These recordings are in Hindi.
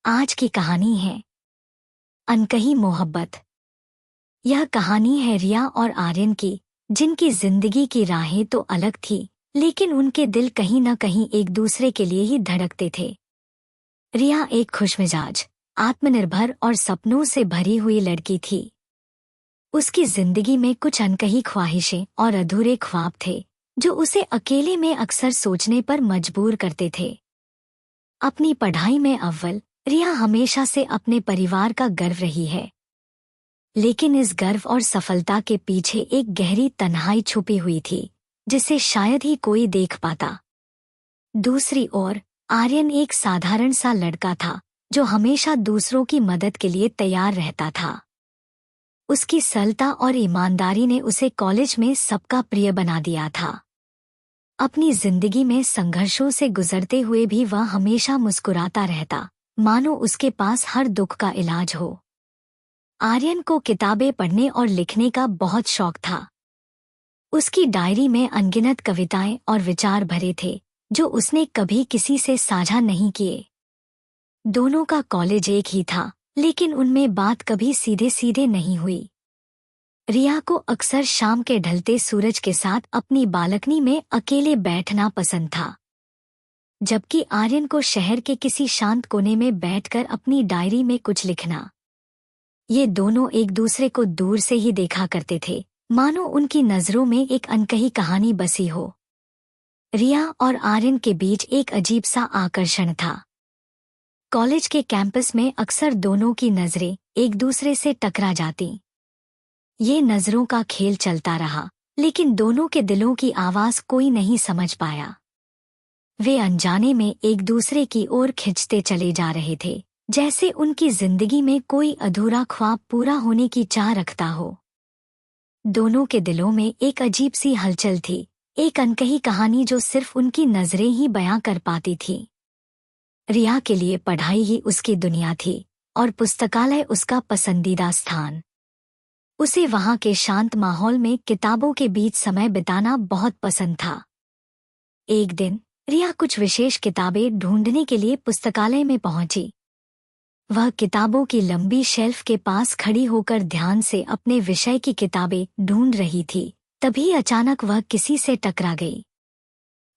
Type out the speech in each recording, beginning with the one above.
आज की कहानी है अनकही मोहब्बत। यह कहानी है रिया और आर्यन की, जिनकी जिंदगी की राहें तो अलग थी, लेकिन उनके दिल कहीं न कहीं एक दूसरे के लिए ही धड़कते थे। रिया एक खुशमिजाज, आत्मनिर्भर और सपनों से भरी हुई लड़की थी। उसकी जिंदगी में कुछ अनकही ख्वाहिशें और अधूरे ख्वाब थे, जो उसे अकेले में अक्सर सोचने पर मजबूर करते थे। अपनी पढ़ाई में अव्वल, रिया हमेशा से अपने परिवार का गर्व रही है। लेकिन इस गर्व और सफलता के पीछे एक गहरी तन्हाई छुपी हुई थी, जिसे शायद ही कोई देख पाता। दूसरी ओर आर्यन एक साधारण सा लड़का था, जो हमेशा दूसरों की मदद के लिए तैयार रहता था। उसकी सरलता और ईमानदारी ने उसे कॉलेज में सबका प्रिय बना दिया था। अपनी जिंदगी में संघर्षों से गुजरते हुए भी वह हमेशा मुस्कुराता रहता, मानो उसके पास हर दुख का इलाज हो। आर्यन को किताबें पढ़ने और लिखने का बहुत शौक था। उसकी डायरी में अनगिनत कविताएं और विचार भरे थे, जो उसने कभी किसी से साझा नहीं किए। दोनों का कॉलेज एक ही था, लेकिन उनमें बात कभी सीधे सीधे नहीं हुई। रिया को अक्सर शाम के ढलते सूरज के साथ अपनी बालकनी में अकेले बैठना पसंद था, जबकि आर्यन को शहर के किसी शांत कोने में बैठकर अपनी डायरी में कुछ लिखना। ये दोनों एक दूसरे को दूर से ही देखा करते थे, मानो उनकी नजरों में एक अनकही कहानी बसी हो। रिया और आर्यन के बीच एक अजीब सा आकर्षण था। कॉलेज के कैंपस में अक्सर दोनों की नजरें एक दूसरे से टकरा जातीं। ये नजरों का खेल चलता रहा, लेकिन दोनों के दिलों की आवाज कोई नहीं समझ पाया। वे अनजाने में एक दूसरे की ओर खिंचते चले जा रहे थे, जैसे उनकी जिंदगी में कोई अधूरा ख्वाब पूरा होने की चाह रखता हो। दोनों के दिलों में एक अजीब सी हलचल थी, एक अनकही कहानी जो सिर्फ उनकी नजरें ही बयां कर पाती थी। रिया के लिए पढ़ाई ही उसकी दुनिया थी, और पुस्तकालय उसका पसंदीदा स्थान। उसे वहां के शांत माहौल में किताबों के बीच समय बिताना बहुत पसंद था। एक दिन रिया कुछ विशेष किताबें ढूंढने के लिए पुस्तकालय में पहुंची। वह किताबों की लंबी शेल्फ के पास खड़ी होकर ध्यान से अपने विषय की किताबें ढूंढ रही थी, तभी अचानक वह किसी से टकरा गई।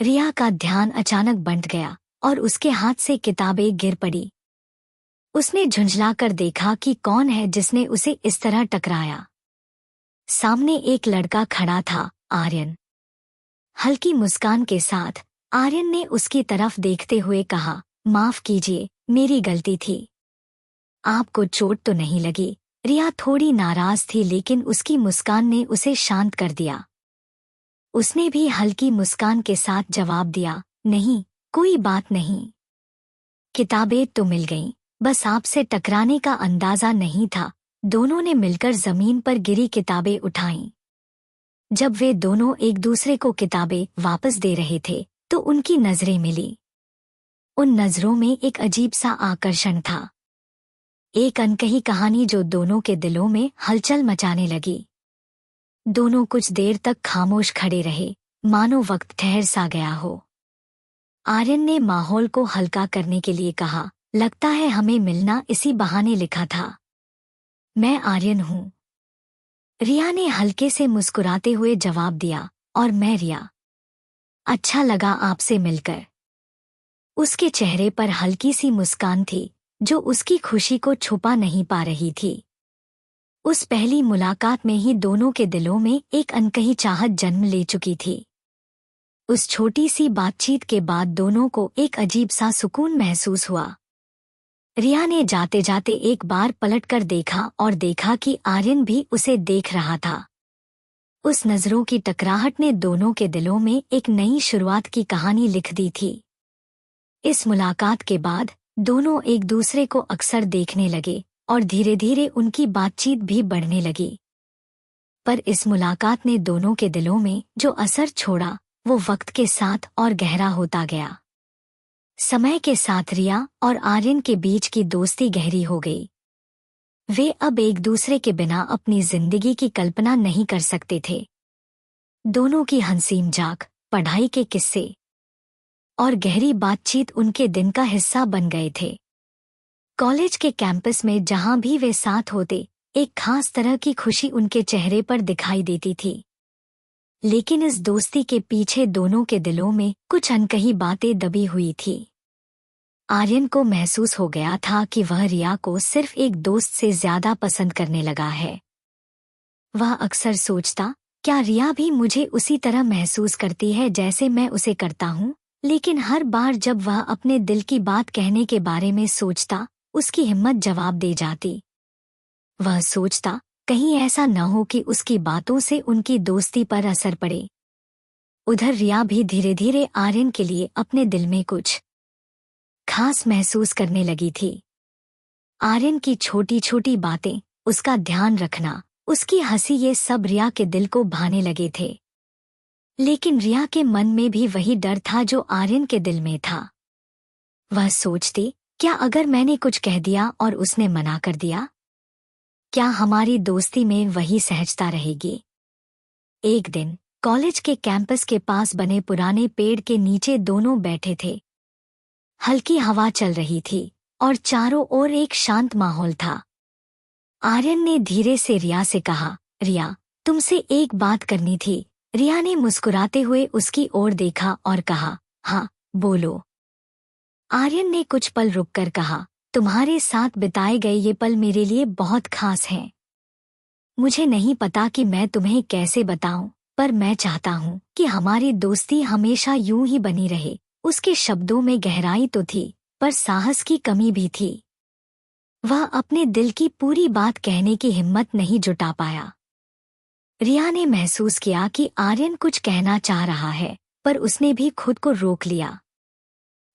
रिया का ध्यान अचानक बंट गया और उसके हाथ से किताबें गिर पड़ी। उसने झुंझलाकर देखा कि कौन है जिसने उसे इस तरह टकराया। सामने एक लड़का खड़ा था, आर्यन। हल्की मुस्कान के साथ आर्यन ने उसकी तरफ देखते हुए कहा, माफ कीजिए, मेरी गलती थी। आपको चोट तो नहीं लगी? रिया थोड़ी नाराज थी, लेकिन उसकी मुस्कान ने उसे शांत कर दिया। उसने भी हल्की मुस्कान के साथ जवाब दिया, नहीं, कोई बात नहीं। किताबें तो मिल गईं, बस आपसे टकराने का अंदाजा नहीं था। दोनों ने मिलकर जमीन पर गिरी किताबें उठाईं। जब वे दोनों एक दूसरे को किताबें वापस दे रहे थे, तो उनकी नजरें मिली। उन नजरों में एक अजीब सा आकर्षण था, एक अनकही कहानी जो दोनों के दिलों में हलचल मचाने लगी। दोनों कुछ देर तक खामोश खड़े रहे, मानो वक्त ठहर सा गया हो। आर्यन ने माहौल को हल्का करने के लिए कहा, लगता है हमें मिलना इसी बहाने लिखा था। मैं आर्यन हूँ। रिया ने हल्के से मुस्कुराते हुए जवाब दिया, और मैं रिया। अच्छा लगा आपसे मिलकर। उसके चेहरे पर हल्की सी मुस्कान थी, जो उसकी खुशी को छुपा नहीं पा रही थी। उस पहली मुलाकात में ही दोनों के दिलों में एक अनकही चाहत जन्म ले चुकी थी। उस छोटी सी बातचीत के बाद दोनों को एक अजीब सा सुकून महसूस हुआ। रिया ने जाते जाते एक बार पलटकर देखा और देखा कि आर्यन भी उसे देख रहा था। उस नजरों की टकराहट ने दोनों के दिलों में एक नई शुरुआत की कहानी लिख दी थी। इस मुलाकात के बाद दोनों एक दूसरे को अक्सर देखने लगे, और धीरे धीरे उनकी बातचीत भी बढ़ने लगी। पर इस मुलाकात ने दोनों के दिलों में जो असर छोड़ा, वो वक्त के साथ और गहरा होता गया। समय के साथ रिया और आर्यन के बीच की दोस्ती गहरी हो गई। वे अब एक दूसरे के बिना अपनी जिंदगी की कल्पना नहीं कर सकते थे। दोनों की हंसी मजाक, पढ़ाई के किस्से और गहरी बातचीत उनके दिन का हिस्सा बन गए थे। कॉलेज के कैंपस में जहां भी वे साथ होते, एक खास तरह की खुशी उनके चेहरे पर दिखाई देती थी। लेकिन इस दोस्ती के पीछे दोनों के दिलों में कुछ अनकही बातें दबी हुई थी। आर्यन को महसूस हो गया था कि वह रिया को सिर्फ एक दोस्त से ज्यादा पसंद करने लगा है। वह अक्सर सोचता, क्या रिया भी मुझे उसी तरह महसूस करती है जैसे मैं उसे करता हूँ? लेकिन हर बार जब वह अपने दिल की बात कहने के बारे में सोचता, उसकी हिम्मत जवाब दे जाती। वह सोचता, कहीं ऐसा न हो कि उसकी बातों से उनकी दोस्ती पर असर पड़े। उधर रिया भी धीरे धीरे आर्यन के लिए अपने दिल में कुछ खास महसूस करने लगी थी। आर्यन की छोटी छोटी बातें, उसका ध्यान रखना, उसकी हंसी, ये सब रिया के दिल को भाने लगे थे। लेकिन रिया के मन में भी वही डर था जो आर्यन के दिल में था। वह सोचती, क्या अगर मैंने कुछ कह दिया और उसने मना कर दिया? क्या हमारी दोस्ती में वही सहजता रहेगी? एक दिन कॉलेज के कैंपस के पास बने पुराने पेड़ के नीचे दोनों बैठे थे। हल्की हवा चल रही थी और चारों ओर एक शांत माहौल था। आर्यन ने धीरे से रिया से कहा, रिया, तुमसे एक बात करनी थी। रिया ने मुस्कुराते हुए उसकी ओर देखा और कहा, हाँ, बोलो। आर्यन ने कुछ पल रुककर कहा, तुम्हारे साथ बिताए गए ये पल मेरे लिए बहुत खास हैं। मुझे नहीं पता कि मैं तुम्हें कैसे बताऊं, पर मैं चाहता हूं कि हमारी दोस्ती हमेशा यूं ही बनी रहे। उसके शब्दों में गहराई तो थी, पर साहस की कमी भी थी। वह अपने दिल की पूरी बात कहने की हिम्मत नहीं जुटा पाया। रिया ने महसूस किया कि आर्यन कुछ कहना चाह रहा है, पर उसने भी खुद को रोक लिया।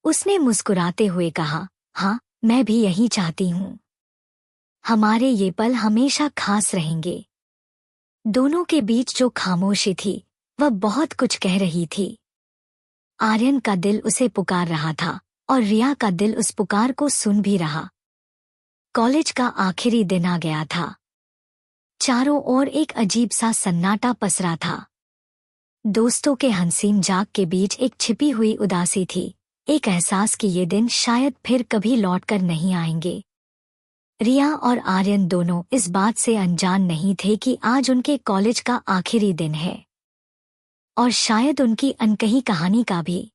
उसने मुस्कुराते हुए कहा, हाँ, मैं भी यही चाहती हूँ। हमारे ये पल हमेशा खास रहेंगे। दोनों के बीच जो खामोशी थी, वह बहुत कुछ कह रही थी। आर्यन का दिल उसे पुकार रहा था और रिया का दिल उस पुकार को सुन भी रहा। कॉलेज का आखिरी दिन आ गया था। चारों ओर एक अजीब सा सन्नाटा पसरा था। दोस्तों के हंसी मजाक के बीच एक छिपी हुई उदासी थी, एक एहसास कि ये दिन शायद फिर कभी लौटकर नहीं आएंगे। रिया और आर्यन दोनों इस बात से अनजान नहीं थे कि आज उनके कॉलेज का आखिरी दिन है, और शायद उनकी अनकही कहानी का भी।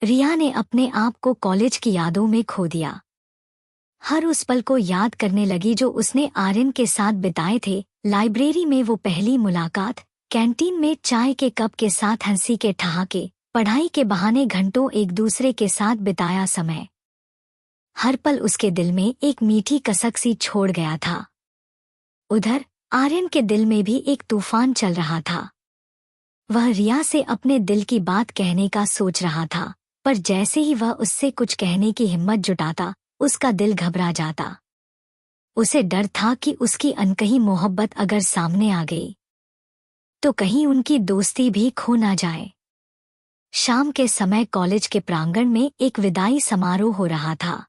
रिया ने अपने आप को कॉलेज की यादों में खो दिया। हर उस पल को याद करने लगी जो उसने आर्यन के साथ बिताए थे। लाइब्रेरी में वो पहली मुलाकात, कैंटीन में चाय के कप के साथ हंसी के ठहाके, पढ़ाई के बहाने घंटों एक दूसरे के साथ बिताया समय। हर पल उसके दिल में एक मीठी कसक सी छोड़ गया था। उधर आर्यन के दिल में भी एक तूफान चल रहा था। वह रिया से अपने दिल की बात कहने का सोच रहा था, पर जैसे ही वह उससे कुछ कहने की हिम्मत जुटाता, उसका दिल घबरा जाता। उसे डर था कि उसकी अनकही मोहब्बत अगर सामने आ गई, तो कहीं उनकी दोस्ती भी खो ना जाए। शाम के समय कॉलेज के प्रांगण में एक विदाई समारोह हो रहा था।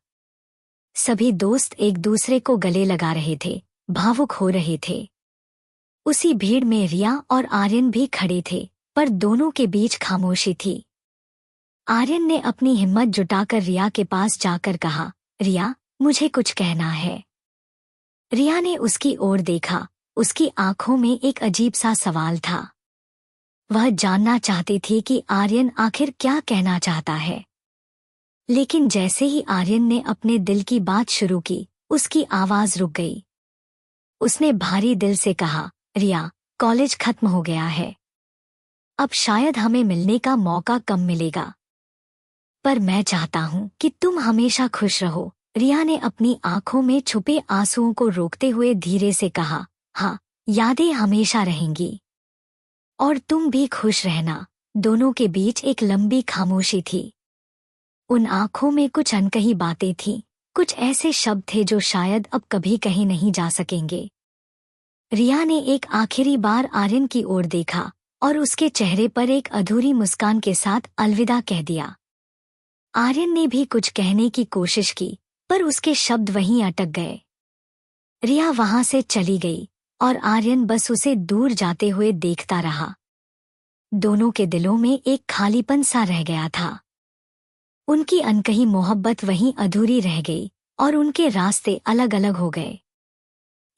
सभी दोस्त एक दूसरे को गले लगा रहे थे, भावुक हो रहे थे। उसी भीड़ में रिया और आर्यन भी खड़े थे, पर दोनों के बीच खामोशी थी। आर्यन ने अपनी हिम्मत जुटाकर रिया के पास जाकर कहा, रिया, मुझे कुछ कहना है। रिया ने उसकी ओर देखा, उसकी आंखों में एक अजीब सा सवाल था। वह जानना चाहती थी कि आर्यन आखिर क्या कहना चाहता है। लेकिन जैसे ही आर्यन ने अपने दिल की बात शुरू की, उसकी आवाज रुक गई। उसने भारी दिल से कहा, रिया, कॉलेज खत्म हो गया है। अब शायद हमें मिलने का मौका कम मिलेगा, पर मैं चाहता हूं कि तुम हमेशा खुश रहो। रिया ने अपनी आंखों में छुपे आंसुओं को रोकते हुए धीरे से कहा, हाँ, यादें हमेशा रहेंगी, और तुम भी खुश रहना। दोनों के बीच एक लंबी खामोशी थी। उन आंखों में कुछ अनकही बातें थीं, कुछ ऐसे शब्द थे जो शायद अब कभी कहे नहीं जा सकेंगे। रिया ने एक आखिरी बार आर्यन की ओर देखा और उसके चेहरे पर एक अधूरी मुस्कान के साथ अलविदा कह दिया। आर्यन ने भी कुछ कहने की कोशिश की, पर उसके शब्द वहीं अटक गए। रिया वहां से चली गई और आर्यन बस उसे दूर जाते हुए देखता रहा। दोनों के दिलों में एक खालीपन सा रह गया था। उनकी अनकही मोहब्बत वहीं अधूरी रह गई, और उनके रास्ते अलग अलग हो गए।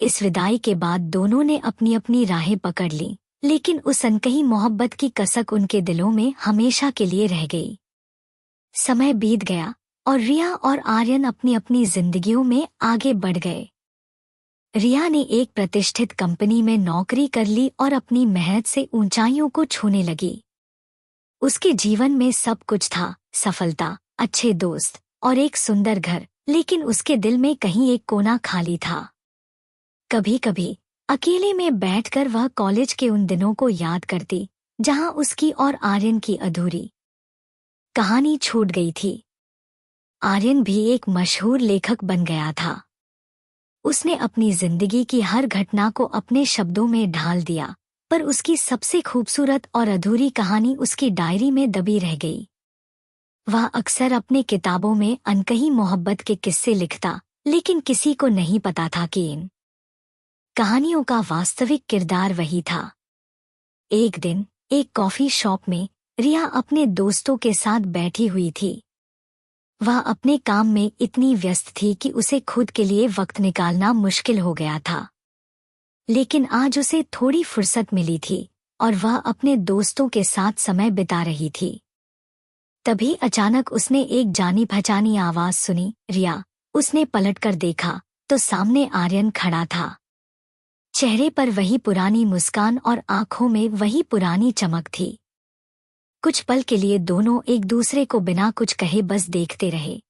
इस विदाई के बाद दोनों ने अपनी अपनी राहें पकड़ ली, लेकिन उस अनकही मोहब्बत की कसक उनके दिलों में हमेशा के लिए रह गई। समय बीत गया और रिया और आर्यन अपनी अपनी जिंदगियों में आगे बढ़ गए। रिया ने एक प्रतिष्ठित कंपनी में नौकरी कर ली और अपनी मेहनत से ऊंचाइयों को छूने लगी। उसके जीवन में सब कुछ था, सफलता, अच्छे दोस्त और एक सुंदर घर, लेकिन उसके दिल में कहीं एक कोना खाली था। कभी कभी अकेले में बैठकर वह कॉलेज के उन दिनों को याद करती जहां उसकी और आर्यन की अधूरी कहानी छूट गई थी। आर्यन भी एक मशहूर लेखक बन गया था। उसने अपनी जिंदगी की हर घटना को अपने शब्दों में ढाल दिया, पर उसकी सबसे खूबसूरत और अधूरी कहानी उसकी डायरी में दबी रह गई। वह अक्सर अपने किताबों में अनकही मोहब्बत के किस्से लिखता, लेकिन किसी को नहीं पता था कि इन कहानियों का वास्तविक किरदार वही था। एक दिन एक कॉफी शॉप में रिया अपने दोस्तों के साथ बैठी हुई थी। वह अपने काम में इतनी व्यस्त थी कि उसे खुद के लिए वक्त निकालना मुश्किल हो गया था। लेकिन आज उसे थोड़ी फुर्सत मिली थी और वह अपने दोस्तों के साथ समय बिता रही थी। तभी अचानक उसने एक जानी पहचानी आवाज सुनी, रिया। उसने पलटकर देखा तो सामने आर्यन खड़ा था। चेहरे पर वही पुरानी मुस्कान और आंखों में वही पुरानी चमक थी। कुछ पल के लिए दोनों एक दूसरे को बिना कुछ कहे बस देखते रहे।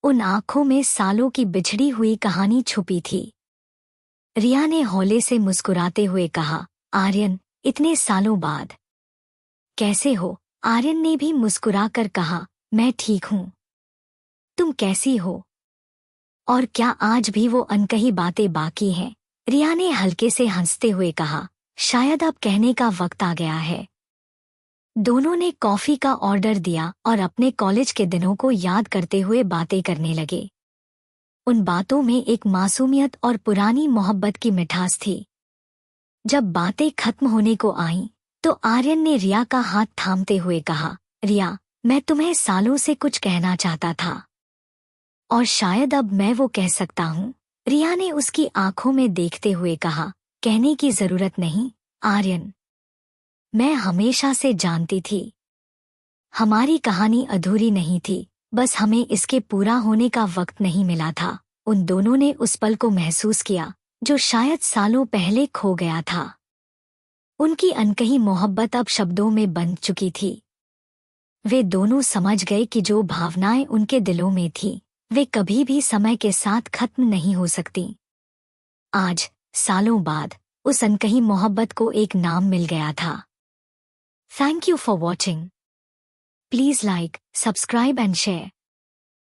उन आंखों में सालों की बिछड़ी हुई कहानी छुपी थी। रिया ने हौले से मुस्कुराते हुए कहा, आर्यन, इतने सालों बाद कैसे हो? आर्यन ने भी मुस्कुराकर कहा, मैं ठीक हूँ। तुम कैसी हो? और क्या आज भी वो अनकही बातें बाकी हैं? रिया ने हल्के से हंसते हुए कहा, शायद अब कहने का वक्त आ गया है। दोनों ने कॉफी का ऑर्डर दिया और अपने कॉलेज के दिनों को याद करते हुए बातें करने लगे। उन बातों में एक मासूमियत और पुरानी मोहब्बत की मिठास थी। जब बातें खत्म होने को आईं, तो आर्यन ने रिया का हाथ थामते हुए कहा, रिया, मैं तुम्हें सालों से कुछ कहना चाहता था और शायद अब मैं वो कह सकता हूँ। रिया ने उसकी आंखों में देखते हुए कहा, कहने की जरूरत नहीं आर्यन। मैं हमेशा से जानती थी हमारी कहानी अधूरी नहीं थी, बस हमें इसके पूरा होने का वक्त नहीं मिला था। उन दोनों ने उस पल को महसूस किया जो शायद सालों पहले खो गया था। उनकी अनकही मोहब्बत अब शब्दों में बंध चुकी थी। वे दोनों समझ गए कि जो भावनाएं उनके दिलों में थीं, वे कभी भी समय के साथ खत्म नहीं हो सकती। आज, सालों बाद, उस अनकही मोहब्बत को एक नाम मिल गया था। Thank you for watching. Please like, subscribe and share.